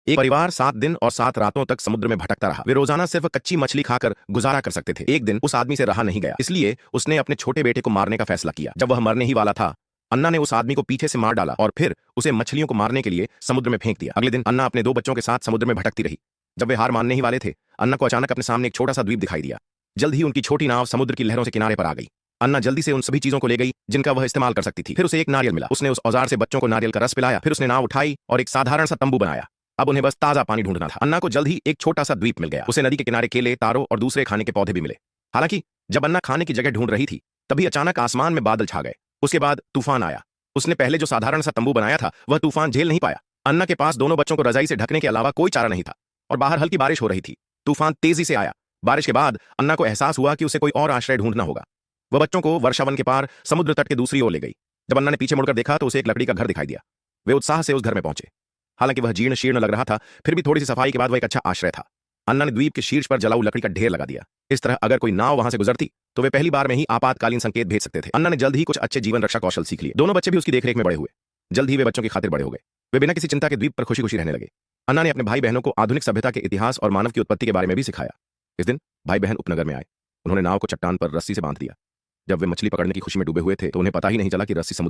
एक परिवार 7 दिन और 7 रातों तक समुद्र में भटकता रहा। वे रोजाना सिर्फ कच्ची मछली खाकर गुजारा कर सकते थे। एक दिन उस आदमी से रहा नहीं गया, इसलिए उसने अपने छोटे बेटे को मारने का फैसला किया। जब वह मरने ही वाला था, अन्ना ने उस आदमी को पीछे से मार डाला और फिर उसे मछलियों को मारने के लिए समुद्र में फेंक दिया। अगले दिन अन्ना अपने 2 बच्चों के साथ समुद्र में भटकती रही। जब वे हार मानने ही वाले थे, अन्ना को अचानक अपने सामने एक छोटा सा द्वीप दिखाई दिया। जल्द ही उनकी छोटी नाव समुद्र की लहरों से किनारे पर आ गई। अन्ना जल्दी से उन सभी चीजों को ले गई जिनका वह इस्तेमाल कर सकती थी। फिर उसे एक नारियल मिला। उसने उस औजार से बच्चों को नारियल का रस पिलाया। फिर उसने नाव उठाई और एक साधारण सा तंबू बनाया। अब उन्हें बस ताजा पानी ढूंढना था। अन्ना को जल्द ही एक छोटा सा द्वीप मिल गया। उसे नदी के किनारे केले, तारों और दूसरे खाने के पौधे भी मिले। हालांकि जब अन्ना खाने की जगह ढूंढ रही थी, तभी अचानक आसमान में बादल छा गए। उसके बाद तूफान आया। उसने पहले जो साधारण सा तंबू बनाया था, वह तूफान झेल नहीं पाया। अन्ना के पास दोनों बच्चों को रजाई से ढकने के अलावा कोई चारा नहीं था और बाहर हल्की बारिश हो रही थी। तूफान तेजी से आया। बारिश के बाद अन्ना को एहसास हुआ कि उसे कोई और आश्रय ढूंढना होगा। वह बच्चों को वर्षावन के पार समुद्र तट के दूसरी ओर ले गई। जब अन्ना ने पीछे मुड़कर देखा तो उसे एक लकड़ी का घर दिखाई दिया। वे उत्साह से उस घर में पहुंचे। हालांकि वह जीर्ण शीर्ण लग रहा था, फिर भी थोड़ी सी सफाई के बाद वह एक अच्छा आश्रय था। अन्ना ने द्वीप के शीर्ष पर जलाऊ लकड़ी का ढेर लगा दिया। इस तरह अगर कोई नाव वहां से गुजरती तो वे पहली बार में ही आपातकालीन संकेत भेज सकते थे। अन्ना ने जल्द ही कुछ अच्छे जीवन रक्षा कौशल सीख लिए। दोनों बच्चे भी उसकी देखरेख में बड़े हुए। जल्द ही वे बच्चों की खातिर बड़े हो गए। वे बिना किसी चिंता के द्वीप पर खुशी खुशी रहने लगे। अन्ना ने अपने भाई बहनों को आधुनिक सभ्यता के इतिहास और मानव की उत्पत्ति के बारे में भी सिखाया। इस दिन भाई बहन उपनगर में आए। उन्होंने नाव को चट्टान पर रस्सी से बांध दिया। जब वे मछली पकड़ने की खुशी में डूबे हुए थे तो उन्हें पता ही नहीं चला कि रस्सी समुद्र